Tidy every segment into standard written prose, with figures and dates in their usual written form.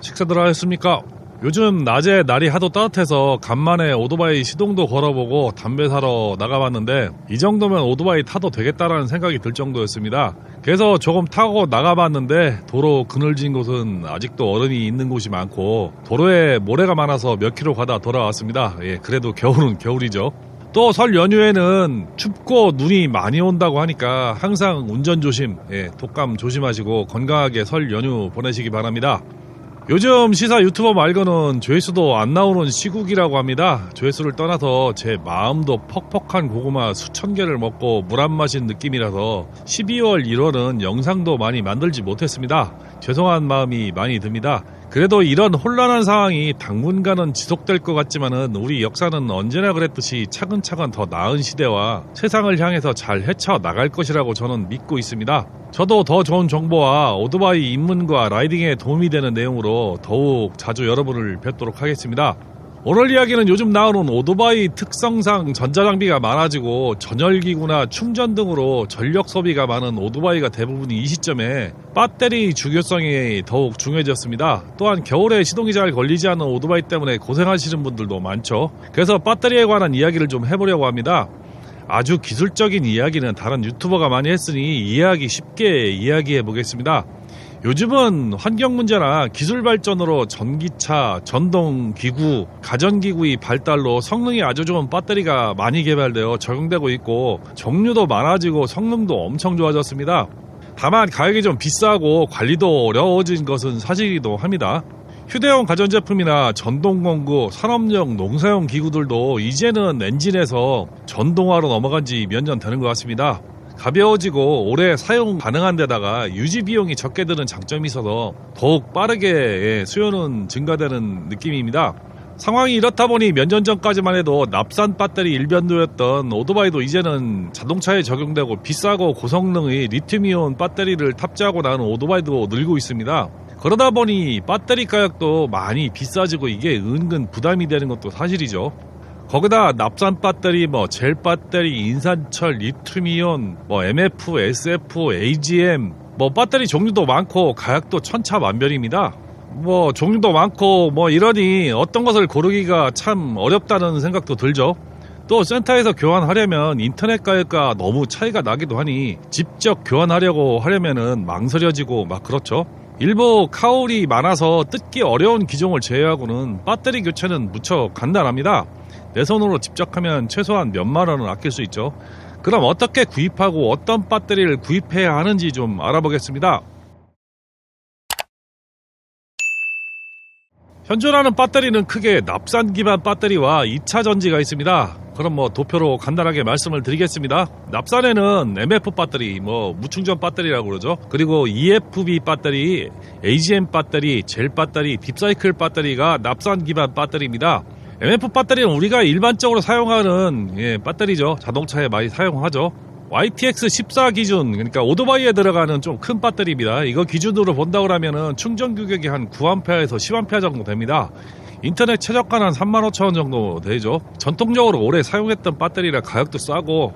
식사들 하셨습니까? 요즘 낮에 날이 하도 따뜻해서 간만에 오토바이 시동도 걸어보고 담배 사러 나가봤는데 이 정도면 오토바이 타도 되겠다라는 생각이 들 정도였습니다. 그래서 조금 타고 나가봤는데 도로 그늘진 곳은 아직도 얼음이 있는 곳이 많고 도로에 모래가 많아서 몇 킬로 가다 돌아왔습니다. 그래도 겨울은 겨울이죠. 또 설 연휴에는 춥고 눈이 많이 온다고 하니까 항상 운전 조심, 독감 조심하시고 건강하게 설 연휴 보내시기 바랍니다. 요즘 시사 유튜버 말고는 조회수도 안 나오는 시국이라고 합니다. 조회수를 떠나서 제 마음도 퍽퍽한 고구마 수천 개를 먹고 물 안 마신 느낌이라서 12월 1월은 영상도 많이 만들지 못했습니다. 죄송한 마음이 많이 듭니다. 그래도 이런 혼란한 상황이 당분간은 지속될 것 같지만은 우리 역사는 언제나 그랬듯이 차근차근 더 나은 시대와 세상을 향해서 잘 헤쳐나갈 것이라고 저는 믿고 있습니다. 저도 더 좋은 정보와 오토바이 입문과 라이딩에 도움이 되는 내용으로 더욱 자주 여러분을 뵙도록 하겠습니다. 오늘 이야기는 요즘 나오는 오토바이 특성상 전자장비가 많아지고 전열기구나 충전 등으로 전력 소비가 많은 오토바이가 대부분이 이 시점에 배터리 중요성이 더욱 중요해졌습니다. 또한 겨울에 시동이 잘 걸리지 않는 오토바이 때문에 고생하시는 분들도 많죠. 그래서 배터리에 관한 이야기를 좀 해보려고 합니다. 아주 기술적인 이야기는 다른 유튜버가 많이 했으니 이해하기 쉽게 이야기해 보겠습니다. 요즘은 환경 문제나 기술 발전으로 전기차, 전동기구, 가전기구의 발달로 성능이 아주 좋은 배터리가 많이 개발되어 적용되고 있고 종류도 많아지고 성능도 엄청 좋아졌습니다. 다만 가격이 좀 비싸고 관리도 어려워진 것은 사실이기도 합니다. 휴대용 가전제품이나 전동공구, 산업용, 농사용 기구들도 이제는 엔진에서 전동화로 넘어간 지 몇 년 되는 것 같습니다. 가벼워지고 오래 사용 가능한 데다가 유지 비용이 적게 드는 장점이 있어서 더욱 빠르게 수요는 증가되는 느낌입니다. 상황이 이렇다 보니 몇 년 전까지만 해도 납산 배터리 일변도였던 오토바이도 이제는 자동차에 적용되고 비싸고 고성능의 리튬이온 배터리를 탑재하고 나는 오토바이도 늘고 있습니다. 그러다 보니 배터리 가격도 많이 비싸지고 이게 은근 부담이 되는 것도 사실이죠. 거기다 납산 배터리, 젤 배터리, 인산철, 리튬이온, MF, SF, AGM, 배터리 종류도 많고 가격도 천차만별입니다. 종류도 많고 이러니 어떤 것을 고르기가 참 어렵다는 생각도 들죠. 또 센터에서 교환하려면 인터넷 가격과 너무 차이가 나기도 하니 직접 교환하려고 하려면은 망설여지고 그렇죠. 일부 카홀이 많아서 뜯기 어려운 기종을 제외하고는 배터리 교체는 무척 간단합니다. 내 손으로 직접 하면 최소한 몇만 원은 아낄 수 있죠. 그럼 어떻게 구입하고 어떤 배터리를 구입해야 하는지 좀 알아보겠습니다. 현존하는 배터리는 크게 납산 기반 배터리와 2차 전지가 있습니다. 그럼 도표로 간단하게 말씀을 드리겠습니다. 납산에는 MF 배터리, 무충전 배터리라고 그러죠. 그리고 EFB 배터리, AGM 배터리, 젤 배터리, 딥사이클 배터리가 납산 기반 배터리입니다. MF 배터리는 우리가 일반적으로 사용하는 배터리죠. 자동차에 많이 사용하죠. YTX14 기준, 그러니까 오토바이에 들어가는 좀 큰 배터리입니다. 이거 기준으로 본다고 하면은 충전 규격이 한 9A에서 10A 정도 됩니다. 인터넷 최저가는 한 35,000원 정도 되죠. 전통적으로 오래 사용했던 배터리라 가격도 싸고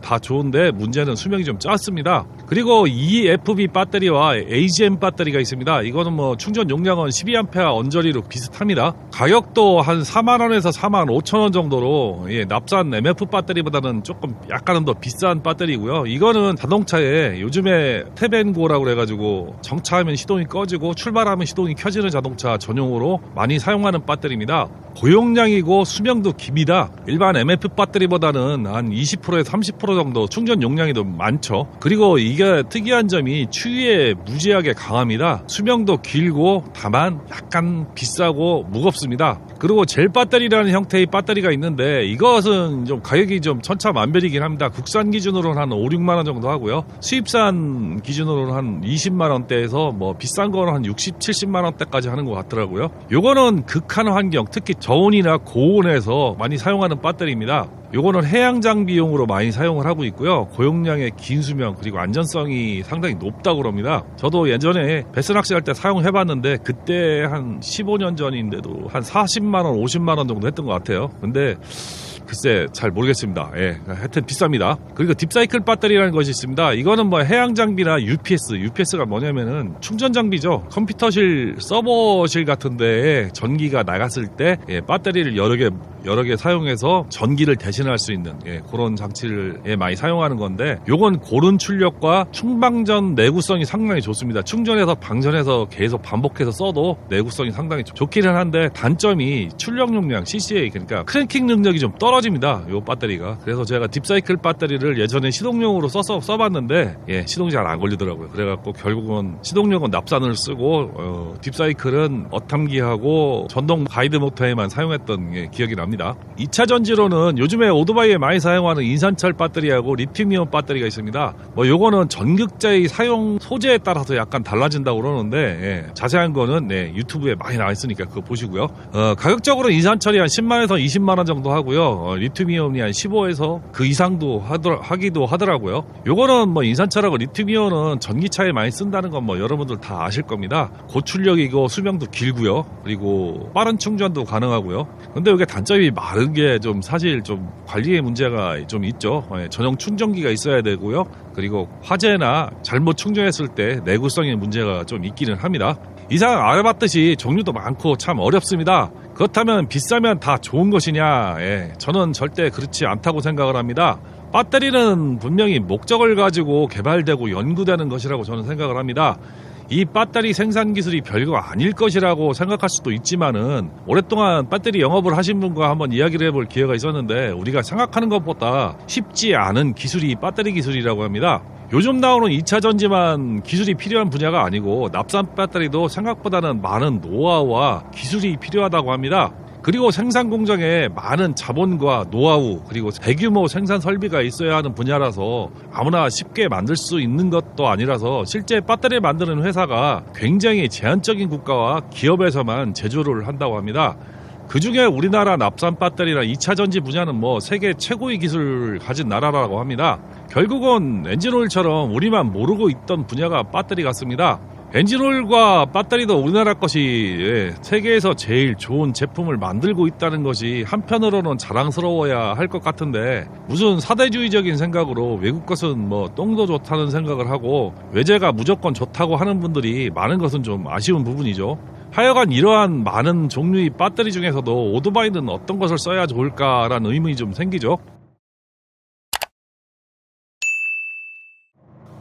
다 좋은데 문제는 수명이 좀 짧습니다. 그리고 EFB 배터리와 AGM 배터리가 있습니다. 이거는 충전 용량은 12A 언저리로 비슷합니다. 가격도 한 4만원에서 45,000원 정도로 납산 MF 배터리보다는 조금 약간은 더 비싼 배터리고요. 이거는 자동차에 요즘에 탭앤고라고 그래가지고 정차하면 시동이 꺼지고 출발하면 시동이 켜지는 자동차 전용으로 많이 사용하는 배터리입니다. 고용량이고 수명도 깁니다. 일반 MF 배터리보다는 한 20%에서 30% 정도 충전 용량이 더 많죠. 그리고 이게 특이한 점이 추위에 무지하게 강합니다. 수명도 길고 다만 약간 비싸고 무겁습니다. 그리고 젤 배터리라는 형태의 배터리가 있는데 이것은 좀 가격이 좀 천차만별이긴 합니다. 국산 기준으로는 한 5, 6만원 정도 하고요. 수입산 기준으로는 한 20만원대에서 비싼 거는 한 60, 70만원대까지 하는 것 같더라고요. 요거는 극한 환경, 특히 저온이나 고온에서 많이 사용하는 배터리입니다. 요거는 해양 장비용으로 많이 사용을 하고 있고요. 고용량의 긴 수명 그리고 안전성이 상당히 높다고 그럽니다. 저도 예전에 배스 낚시할 때 사용해봤는데 그때 한 15년 전인데도 한 40만원, 50만원 정도 했던 것 같아요. 근데 글쎄 잘 모르겠습니다. 예, 하여튼 비쌉니다. 그리고 딥사이클 배터리라는 것이 있습니다. 이거는 뭐 해양 장비나 UPS가 뭐냐면은 충전 장비죠. 컴퓨터실, 서버실 같은 데에 전기가 나갔을 때 배터리를 여러 개 사용해서 전기를 대신할 수 있는 그런 장치를 많이 사용하는 건데, 요건 고른 출력과 충방전 내구성이 상당히 좋습니다. 충전해서 방전해서 계속 반복해서 써도 내구성이 상당히 좋기는 한데, 단점이 출력 용량 CCA, 그러니까 크랭킹 능력이 좀 떨어집니다. 요 배터리가. 그래서 제가 딥사이클 배터리를 예전에 시동용으로 써봤는데 시동이 잘 안 걸리더라고요. 그래갖고 결국은 시동용은 납산을 쓰고 딥사이클은 어탐기하고 전동 가이드 모터에만 사용했던 기억이 납니다. 2차 전지로는 요즘에 오토바이에 많이 사용하는 인산철 배터리하고 리튬이온 배터리가 있습니다. 뭐 요거는 전극자의 사용 소재에 따라서 약간 달라진다고 그러는데 자세한 거는 유튜브에 많이 나와 있으니까 그거 보시고요. 가격적으로 인산철이 한 10만에서 20만원 정도 하고요. 리튬이온이 한 15에서 그 이상도 하기도 하더라고요. 요거는 뭐 인산철하고 리튬이온은 전기차에 많이 쓴다는 건 뭐 여러분들 다 아실 겁니다. 고출력이고 수명도 길고요. 그리고 빠른 충전도 가능하고요. 근데 이게 단점이 많은 게 좀 사실 좀 관리의 문제가 좀 있죠. 전용 충전기가 있어야 되고요. 그리고 화재나 잘못 충전했을 때 내구성의 문제가 좀 있기는 합니다. 이상 알아봤듯이 종류도 많고 참 어렵습니다. 그렇다면 비싸면 다 좋은 것이냐? 저는 절대 그렇지 않다고 생각을 합니다. 배터리는 분명히 목적을 가지고 개발되고 연구되는 것이라고 저는 생각을 합니다. 이 배터리 생산 기술이 별거 아닐 것이라고 생각할 수도 있지만은, 오랫동안 배터리 영업을 하신 분과 한번 이야기를 해볼 기회가 있었는데, 우리가 생각하는 것보다 쉽지 않은 기술이 배터리 기술이라고 합니다. 요즘 나오는 2차 전지만 기술이 필요한 분야가 아니고 납산 배터리도 생각보다는 많은 노하우와 기술이 필요하다고 합니다. 그리고 생산 공정에 많은 자본과 노하우, 그리고 대규모 생산 설비가 있어야 하는 분야라서 아무나 쉽게 만들 수 있는 것도 아니라서, 실제 배터리 만드는 회사가 굉장히 제한적인 국가와 기업에서만 제조를 한다고 합니다. 그 중에 우리나라 납산 배터리나 2차 전지 분야는 뭐 세계 최고의 기술을 가진 나라라고 합니다. 결국은 엔진오일처럼 우리만 모르고 있던 분야가 배터리 같습니다. 엔진오일과 배터리도 우리나라 것이 세계에서 제일 좋은 제품을 만들고 있다는 것이 한편으로는 자랑스러워야 할 것 같은데, 무슨 사대주의적인 생각으로 외국 것은 뭐 똥도 좋다는 생각을 하고 외제가 무조건 좋다고 하는 분들이 많은 것은 좀 아쉬운 부분이죠. 하여간 이러한 많은 종류의 배터리 중에서도 오토바이는 어떤 것을 써야 좋을까라는 의문이 좀 생기죠.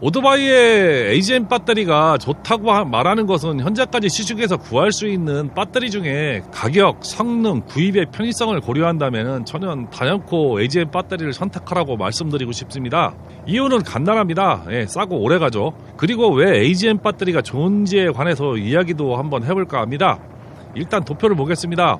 오토바이의 AGM 배터리가 좋다고 말하는 것은 현재까지 시중에서 구할 수 있는 배터리 중에 가격, 성능, 구입의 편의성을 고려한다면 저는 단연코 AGM 배터리를 선택하라고 말씀드리고 싶습니다. 이유는 간단합니다. 싸고 오래가죠. 그리고 왜 AGM 배터리가 좋은지에 관해서 이야기도 한번 해볼까 합니다. 일단 도표를 보겠습니다.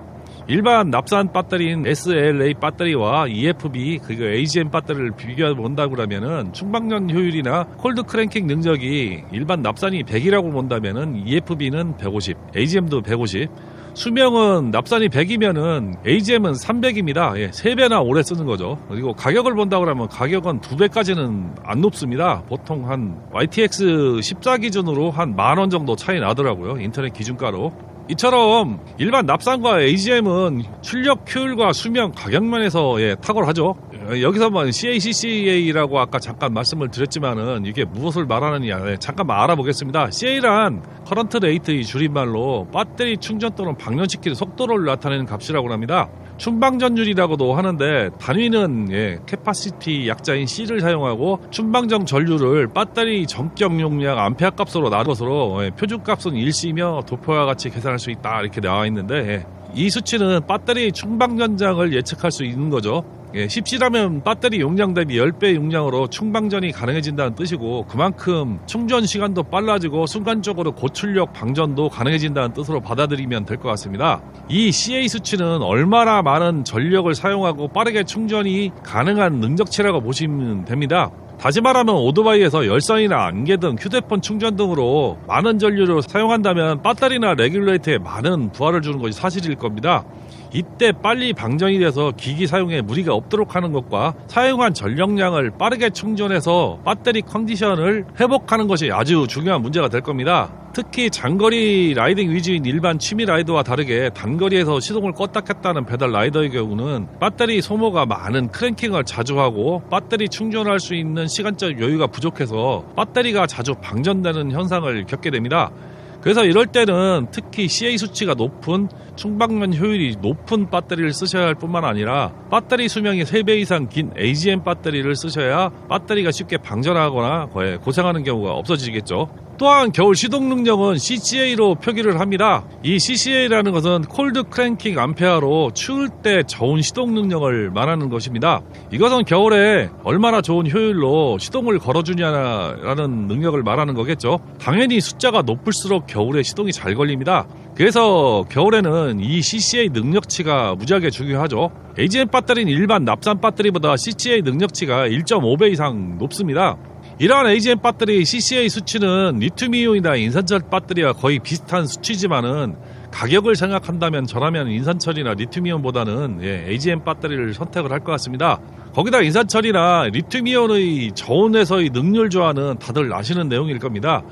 일반 납산 배터리인 SLA 배터리와 EFB 그리고 AGM 배터리를 비교해 본다고 하면은 충방전 효율이나 콜드 크랭킹 능력이 일반 납산이 100이라고 본다면은 EFB는 150, AGM도 150. 수명은 납산이 100이면은 AGM은 300입니다. 3배나 오래 쓰는 거죠. 그리고 가격을 본다고 하면 가격은 2배까지는 안 높습니다. 보통 한 YTX 14 기준으로 한 10,000원 정도 차이 나더라고요. 인터넷 기준가로. 이처럼 일반 납산과 AGM은 출력 효율과 수명 가격면에서 탁월하죠. 여기서만 CACCA라고 아까 잠깐 말씀을 드렸지만은 이게 무엇을 말하느냐 잠깐만 알아보겠습니다. CA란 커런트 레이트의 줄임말로 배터리 충전 또는 방전시키는 속도를 나타내는 값이라고 합니다. 충방전율이라고도 하는데 단위는 캐파시티 약자인 C를 사용하고 충방전 전류를 배터리 전격 용량 암페어 값으로 나눠서 표준값은 1C며 도표와 같이 계산할 수 있다 이렇게 나와 있는데, 이 수치는 배터리 충방전장을 예측할 수 있는 거죠. 10C라면 배터리 용량 대비 10배 용량으로 충방전이 가능해진다는 뜻이고, 그만큼 충전 시간도 빨라지고 순간적으로 고출력 방전도 가능해진다는 뜻으로 받아들이면 될 것 같습니다. 이 CA 수치는 얼마나 많은 전력을 사용하고 빠르게 충전이 가능한 능력치라고 보시면 됩니다. 다시 말하면 오토바이에서 열선이나 안개 등 휴대폰 충전 등으로 많은 전류를 사용한다면 배터리나 레귤레이터에 많은 부하를 주는 것이 사실일 겁니다. 이때 빨리 방전이 돼서 기기 사용에 무리가 없도록 하는 것과 사용한 전력량을 빠르게 충전해서 배터리 컨디션을 회복하는 것이 아주 중요한 문제가 될 겁니다. 특히 장거리 라이딩 위주인 일반 취미 라이더와 다르게 단거리에서 시동을 껐다 켰다는 배달 라이더의 경우는 배터리 소모가 많은 크랭킹을 자주 하고 배터리 충전할 수 있는 시간적 여유가 부족해서 배터리가 자주 방전되는 현상을 겪게 됩니다. 그래서 이럴 때는 특히 CA 수치가 높은 충방면 효율이 높은 배터리를 쓰셔야 할 뿐만 아니라 배터리 수명이 3배 이상 긴 AGM 배터리를 쓰셔야 배터리가 쉽게 방전하거나 고장하는 경우가 없어지겠죠. 또한 겨울 시동 능력은 CCA로 표기를 합니다. 이 CCA라는 것은 콜드 크랭킹 암페어로 추울 때 저온 시동 능력을 말하는 것입니다. 이것은 겨울에 얼마나 좋은 효율로 시동을 걸어주냐라는 능력을 말하는 거겠죠. 당연히 숫자가 높을수록 겨울에 시동이 잘 걸립니다. 그래서 겨울에는 이 CCA 능력치가 무지하게 중요하죠. AGM 배터리는 일반 납산 배터리보다 CCA 능력치가 1.5배 이상 높습니다. 이러한 AGM 배터리 CCA 수치는 리튬이온이나 인산철 배터리와 거의 비슷한 수치지만은 가격을 생각한다면 저라면 인산철이나 리튬이온보다는 AGM 배터리를 선택을 할 것 같습니다. 거기다 인산철이나 리튬이온의 저온에서의 능률 조화는 다들 아시는 내용일 겁니다.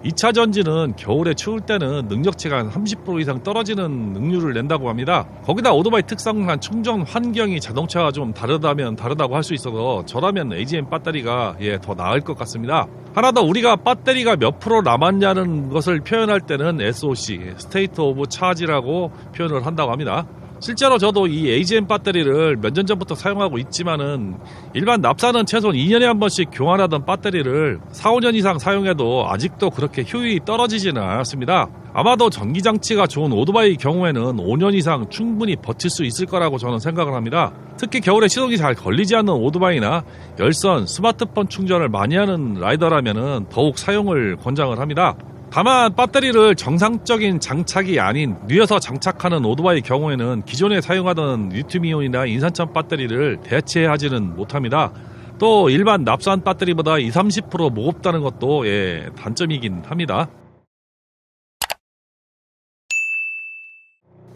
2차 전지는 겨울에 추울 때는 능력치가 한 30% 이상 떨어지는 능률을 낸다고 합니다. 거기다 오토바이 특성상 충전 환경이 자동차와 좀 다르다면 다르다고 할 수 있어서 저라면 AGM 배터리가 더 나을 것 같습니다. 하나 더 우리가 배터리가 몇 프로 남았냐는 것을 표현할 때는 SOC, State of Charge라고 표현을 한다고 합니다. 실제로 저도 이 AGM 배터리를 몇 년 전부터 사용하고 있지만은 일반 납사는 최소 2년에 한 번씩 교환하던 배터리를 4, 5년 이상 사용해도 아직도 그렇게 효율이 떨어지지는 않았습니다. 아마도 전기장치가 좋은 오토바이 경우에는 5년 이상 충분히 버틸 수 있을 거라고 저는 생각을 합니다. 특히 겨울에 시동이 잘 걸리지 않는 오토바이나 열선, 스마트폰 충전을 많이 하는 라이더라면은 더욱 사용을 권장을 합니다. 다만 배터리를 정상적인 장착이 아닌 뉘어서 장착하는 오토바이 경우에는 기존에 사용하던 리튬이온이나 인산철 배터리를 대체하지는 못합니다. 또 일반 납산 배터리보다 20-30% 무겁다는 것도 단점이긴 합니다.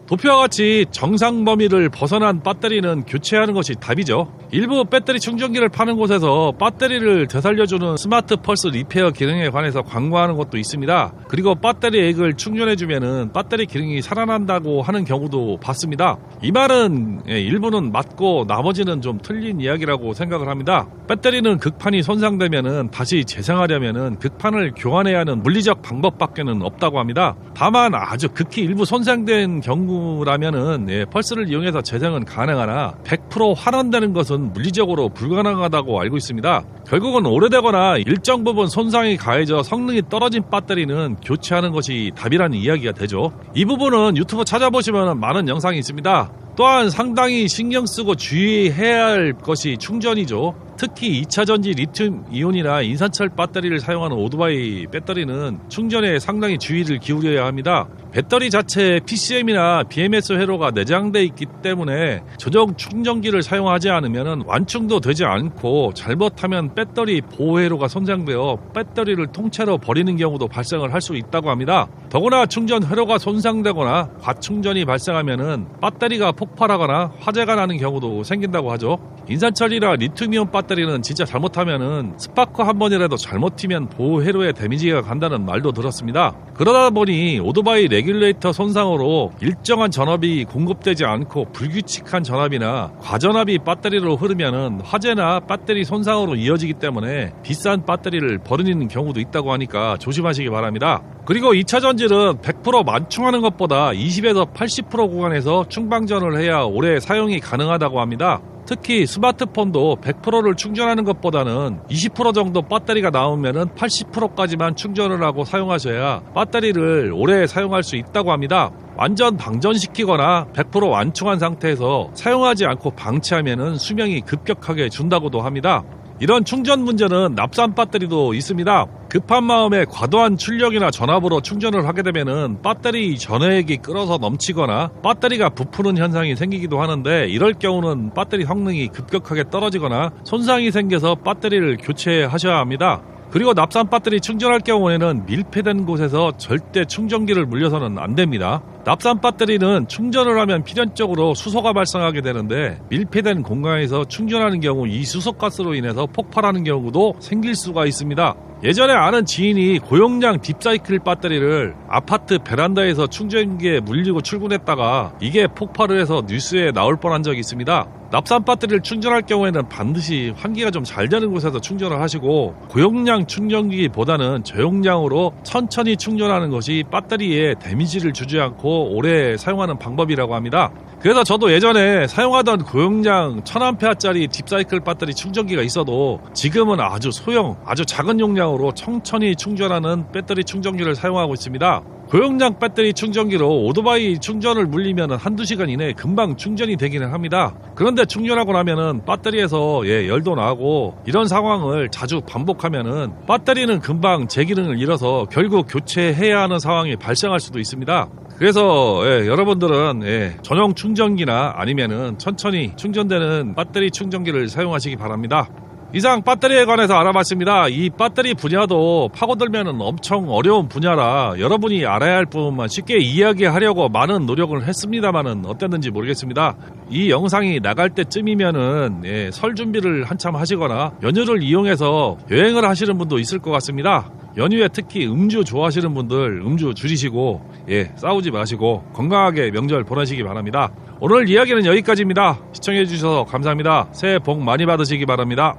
도표와 같이 정상 범위를 벗어난 배터리는 교체하는 것이 답이죠. 일부 배터리 충전기를 파는 곳에서 배터리를 되살려주는 스마트 펄스 리페어 기능에 관해서 광고하는 것도 있습니다. 그리고 배터리 액을 충전해주면 배터리 기능이 살아난다고 하는 경우도 봤습니다. 이 말은 일부는 맞고 나머지는 좀 틀린 이야기라고 생각을 합니다. 배터리는 극판이 손상되면 다시 재생하려면 극판을 교환해야 하는 물리적 방법밖에는 없다고 합니다. 다만 아주 극히 일부 손상된 경우라면은 펄스를 이용해서 재생은 가능하나 100% 환원되는 것은 물리적으로 불가능하다고 알고 있습니다. 결국은 오래되거나 일정 부분 손상이 가해져 성능이 떨어진 배터리는 교체하는 것이 답이라는 이야기가 되죠. 이 부분은 유튜브 찾아보시면 많은 영상이 있습니다. 또한 상당히 신경 쓰고 주의해야 할 것이 충전이죠. 특히 2차 전지 리튬 이온이나 인산철 배터리를 사용하는 오토바이 배터리는 충전에 상당히 주의를 기울여야 합니다. 배터리 자체에 PCM이나 BMS 회로가 내장되어 있기 때문에 조정 충전기를 사용하지 않으면 완충도 되지 않고 잘못하면 배터리 보호 회로가 손상되어 배터리를 통째로 버리는 경우도 발생을 할 수 있다고 합니다. 더구나 충전 회로가 손상되거나 과충전이 발생하면 배터리가 폭발하거나 화재가 나는 경우도 생긴다고 하죠. 인산철이나 리튬이온 배터리는 진짜 잘못하면은 스파크 한 번이라도 잘못 튀면 보호 회로에 데미지가 간다는 말도 들었습니다. 그러다 보니 오토바이 레귤레이터 손상으로 일정한 전압이 공급되지 않고 불규칙한 전압이나 과전압이 배터리로 흐르면은 화재나 배터리 손상으로 이어지기 때문에 비싼 배터리를 버리는 경우도 있다고 하니까 조심하시기 바랍니다. 그리고 2차 전지는 100% 만충하는 것보다 20에서 80% 구간에서 충방전을 해야 오래 사용이 가능하다고 합니다. 특히 스마트폰도 100%를 충전하는 것보다는 20% 정도 배터리가 나오면은 80%까지만 충전을 하고 사용하셔야 배터리를 오래 사용할 수 있다고 합니다. 완전 방전시키거나 100% 완충한 상태에서 사용하지 않고 방치하면은 수명이 급격하게 준다고도 합니다. 이런 충전 문제는 납산 배터리도 있습니다. 급한 마음에 과도한 출력이나 전압으로 충전을 하게 되면은 배터리 전해액이 끓어서 넘치거나 배터리가 부푸는 현상이 생기기도 하는데 이럴 경우는 배터리 성능이 급격하게 떨어지거나 손상이 생겨서 배터리를 교체하셔야 합니다. 그리고 납산 배터리 충전할 경우에는 밀폐된 곳에서 절대 충전기를 물려서는 안 됩니다. 납산 배터리는 충전을 하면 필연적으로 수소가 발생하게 되는데 밀폐된 공간에서 충전하는 경우 이 수소가스로 인해서 폭발하는 경우도 생길 수가 있습니다. 예전에 아는 지인이 고용량 딥사이클 배터리를 아파트 베란다에서 충전기에 물리고 출근했다가 이게 폭발을 해서 뉴스에 나올 뻔한 적이 있습니다. 납산 배터리를 충전할 경우에는 반드시 환기가 좀 잘 되는 곳에서 충전을 하시고 고용량 충전기보다는 저용량으로 천천히 충전하는 것이 배터리에 데미지를 주지 않고 오래 사용하는 방법이라고 합니다. 그래서 저도 예전에 사용하던 고용량 1000A짜리 딥사이클 배터리 충전기가 있어도 지금은 아주 소형, 아주 작은 용량으로 천천히 충전하는 배터리 충전기를 사용하고 있습니다. 고용량 배터리 충전기로 오토바이 충전을 물리면 한두 시간 이내에 금방 충전이 되기는 합니다. 그런데 충전하고 나면은 배터리에서 열도 나고 이런 상황을 자주 반복하면은 배터리는 금방 제 기능을 잃어서 결국 교체해야 하는 상황이 발생할 수도 있습니다. 그래서 여러분들은 전용 충전기나 아니면은 천천히 충전되는 배터리 충전기를 사용하시기 바랍니다. 이상 배터리에 관해서 알아봤습니다. 이 배터리 분야도 파고들면 엄청 어려운 분야라 여러분이 알아야 할 부분만 쉽게 이야기하려고 많은 노력을 했습니다만은 어땠는지 모르겠습니다. 이 영상이 나갈 때쯤이면은 설 준비를 한참 하시거나 연휴를 이용해서 여행을 하시는 분도 있을 것 같습니다. 연휴에 특히 음주 좋아하시는 분들 음주 줄이시고 싸우지 마시고 건강하게 명절 보내시기 바랍니다. 오늘 이야기는 여기까지입니다. 시청해 주셔서 감사합니다. 새해 복 많이 받으시기 바랍니다.